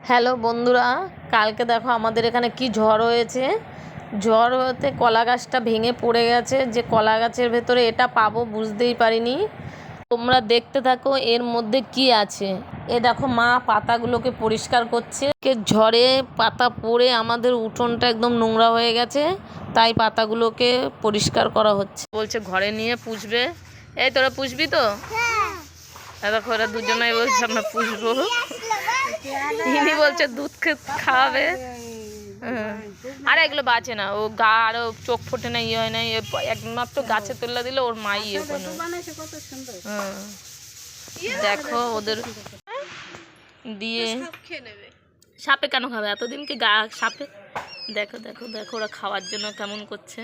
Hello বন্ধুরা, কালকে দেখো আমাদের এখানে কি ঝড় হয়েছে। ঝড় হতে কলা গাছটা ভেঙে পড়ে গেছে। যে কলা গাছের ভেতরে এটা পাবো বুঝতেই পারিনি। তোমরা দেখতে থাকো এর মধ্যে কি আছে। এ দেখো মা পাতাগুলোকে পরিষ্কার করছে। ঝড়ে পাতা পড়ে আমাদের উঠোনটা একদম নোংরা হয়ে গেছে, তাই পাতাগুলোকে পরিষ্কার করা হচ্ছে। বলছে ঘরে নিয়ে পুষবে। এই তোরা পুষবি তো? দেখো ওরা দুজনেই বলছে আমরা পুষবো। ইনি বলছে দুধ খাওয়াবে। আর এগুলো বাঁচে না, ও গা আরো চোখ ফোটে না, ইয়ে হয় না, একমাত্র গাছে তুলে দিলে ওর মাই ইয়ে করে। দেখো ওদের দিয়ে সাপে কেন খাবে এতদিন কি গা সাপে। দেখো দেখো দেখো ওরা খাওয়ার জন্য কেমন করছে,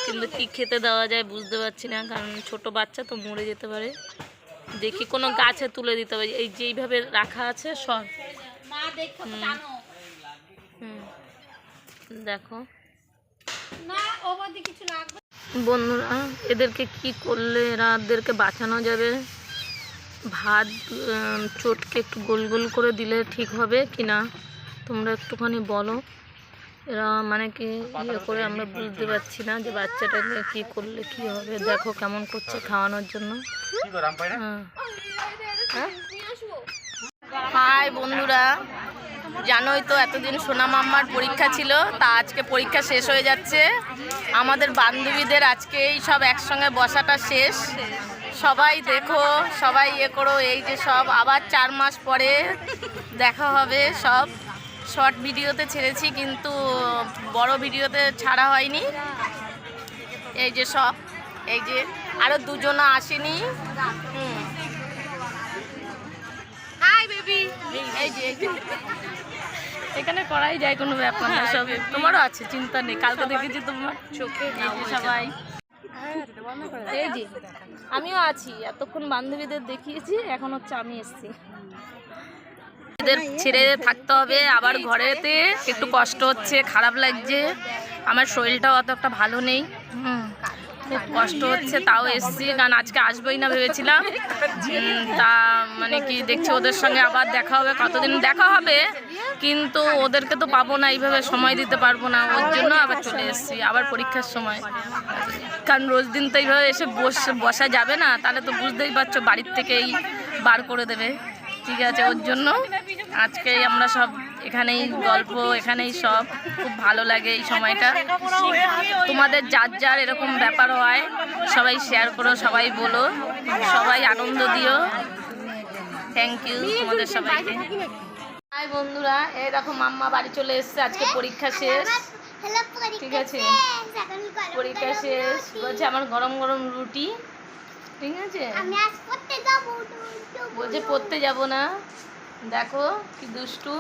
কিন্তু কি খেতে দেওয়া যায় বুঝতে পারছি না, কারণ ছোট বাচ্চা তো মরে যেতে পারে। দেখি কোনো গাছে তুলে দিতে হবে, এই যেইভাবে রাখা আছে সব। দেখো বন্ধুরা, এদেরকে কি করলে এদেরকে বাঁচানো যাবে। ভাত চটকে একটু গোল গোল করে দিলে ঠিক হবে কি না তোমরা একটুখানি বলো। এরা মানে কি ইয়ে করে আমরা বুঝতে পারছি না যে বাচ্চাটাকে কি করলে কি হবে। দেখো কেমন করছে খাওয়ানোর জন্য। হাই বন্ধুরা, জানোই তো এতদিন সোনা মাম্মার পরীক্ষা ছিল, তা আজকে পরীক্ষা শেষ হয়ে যাচ্ছে। আমাদের বান্ধবীদের আজকে এই সব একসঙ্গে বসাটা শেষ। সবাই দেখো, সবাই ইয়ে করো। এই যে সব আবার 4 মাস পরে দেখা হবে। সব শর্ট ভিডিওতে ছেড়েছি, কিন্তু বড় ভিডিওতে ছাড়া হয়নি। এই যে সব, এই যে আরও দুজনও আসেনি। হাই বেবি, এই যে এখানে করাই যায়, কোনো ব্যাপার না। সব তোমারও আছে, চিন্তা নেই। কালকে দেখেছি তোমার চোখে। সবাই এই যে আমিও আছি, এতক্ষণ বান্ধবীদের দেখিয়েছি, এখন হচ্ছে আমি এসছি। এদের ছেড়ে থাকতে হবে আবার ঘরেতে, একটু কষ্ট হচ্ছে, খারাপ লাগছে। আমার শরীরটাও অত একটা ভালো নেই, খুব কষ্ট হচ্ছে, তাও এসছি, কারণ আজকে আসবোই না ভেবেছিলাম। তা মানে কি দেখছি ওদের সঙ্গে আবার দেখা হবে, কতদিন দেখা হবে, কিন্তু ওদেরকে তো পাবো না, এইভাবে সময় দিতে পারবো না। ওর জন্য আবার চলে এসেছি, আবার পরীক্ষার সময়। কারণ রোজ দিন তো এইভাবে এসে বসা যাবে না, তাহলে তো বুঝতেই পারছো বাড়ির থেকেই বার করে দেবে। ঠিক আছে, ওর জন্য আজকেই আমরা সব এখানেই গল্প, এখানেই সব। খুব ভালো লাগে এই সময়টা। তোমাদের যার যার এরকম ব্যাপার হয় সবাই শেয়ার করো, সবাই বলো, সবাই আনন্দ দিও। থ্যাংক ইউ তোমাদের সবাইকে। হাই বন্ধুরা, এই দেখো মাম্মা বাড়ি চলে এসছে, আজকে পরীক্ষা শেষ। ঠিক আছে, পরীক্ষা শেষ। বলছে আমার গরম গরম রুটি। ঠিক আছে, বলছে পড়তে যাব না। দেখো কি দুষ্টু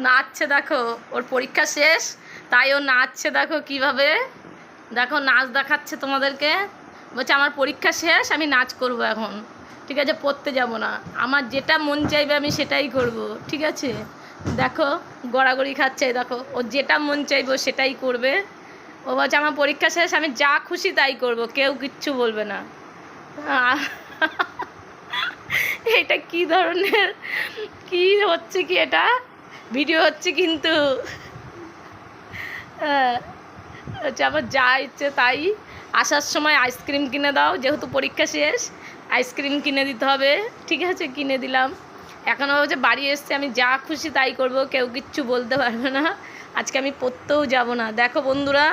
নাচছে, দেখো ওর পরীক্ষা শেষ তাই ও নাচছে। দেখো কিভাবে, দেখো নাচ দেখাচ্ছে তোমাদেরকে। বলছে আমার পরীক্ষা শেষ, আমি নাচ করব এখন। ঠিক আছে, পড়তে যাব না, আমার যেটা মন চাইবে আমি সেটাই করব। ঠিক আছে, দেখো গড়াগড়ি খাচ্ছে। দেখো ও যেটা মন চাইবে সেটাই করবে। ও বলছে আমার পরীক্ষা শেষ, আমি যা খুশি তাই করব, কেউ কিচ্ছু বলবে না। এটা কি ধরনের কি হচ্ছে, কি এটা ভিডিও হচ্ছে কিন্তু। হচ্ছে আমার যা ইচ্ছে তাই। আসার সময় আইসক্রিম কিনে দাও, যেহেতু পরীক্ষা শেষ আইসক্রিম কিনে দিতে হবে। ঠিক আছে, কিনে দিলাম। এখনও হচ্ছে বাড়ি এসছে, আমি যা খুশি তাই করব, কেউ কিচ্ছু বলতে পারবে না। আজকে আমি পড়তেও যাব না। দেখো বন্ধুরা,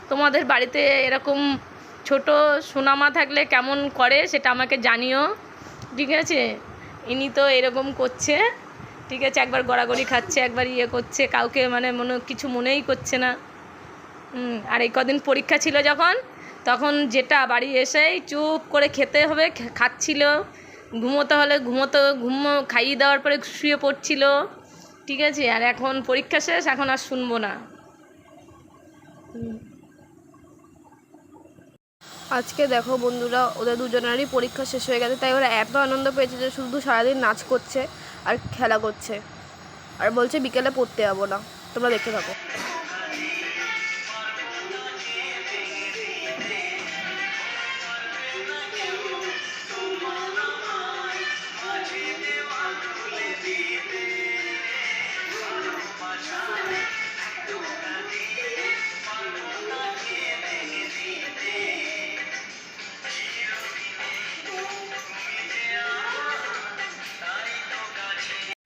তোমাদের বাড়িতে এরকম ছোট সোনামা থাকলে কেমন করে সেটা আমাকে জানিও। ঠিক আছে, ইনি তো এরকম করছে। ঠিক আছে, একবার গড়াগড়ি খাচ্ছে, একবার ইয়ে করছে, কাউকে মানে কিছু মনেই করছে না। আর এই কদিন পরীক্ষা ছিল যখন, তখন যেটা বাড়ি এসেই চুপ করে খেতে হবে খাচ্ছিল, ঘুমোতে হলে খাইয়ে দেওয়ার পরে শুয়ে পড়ছিল। ঠিক আছে, আর এখন পরীক্ষা শেষ, এখন আর শুনবো না। আজকে দেখো বন্ধুরা, ওদের দুজনেরই পরীক্ষা শেষ হয়ে গেছে, তাই ওরা এত আনন্দ পেয়েছে যে শুধু সারাদিন নাচ করছে আর খেলা করছে, আর বলছে বিকেলে পড়তে যাবো না। তোমরা দেখতে থাকো।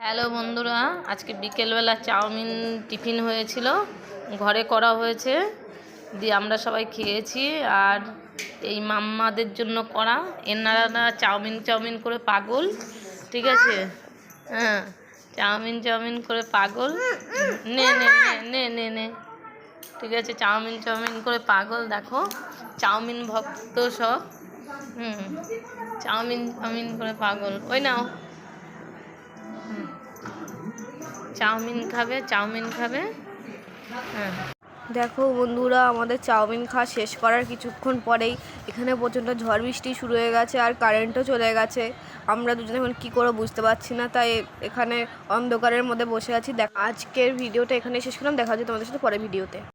হ্যালো বন্ধুরা, আজকে বিকেলবেলা চাউমিন টিফিন হয়েছিল, ঘরে করা হয়েছে, দিয়ে আমরা সবাই খেয়েছি। আর এই মাম্মাদের জন্য করা, এনারা চাউমিন করে পাগল, ঠিক আছে? হ্যাঁ, চাউমিন করে পাগল। নে নে নে নে নে ঠিক আছে, চাউমিন করে পাগল। দেখো চাউমিন ভক্ত সব। চাউমিন করে পাগল। ওই নাও, চাউমিন খাবে। হ্যাঁ, দেখো বন্ধুরা, আমাদের চাউমিন খাওয়া শেষ করার কিছুক্ষণ পরেই এখানে প্রচণ্ড ঝড় বৃষ্টি শুরু হয়ে গেছে আর কারেন্টও চলে গেছে। আমরা দুজনে এখন কী করবো বুঝতে পারছি না, তাই এখানে অন্ধকারের মধ্যে বসে আছি। আজকের ভিডিওটা এখানে শেষ করলাম, দেখা হচ্ছে তোমাদের সাথে পরের ভিডিওতে।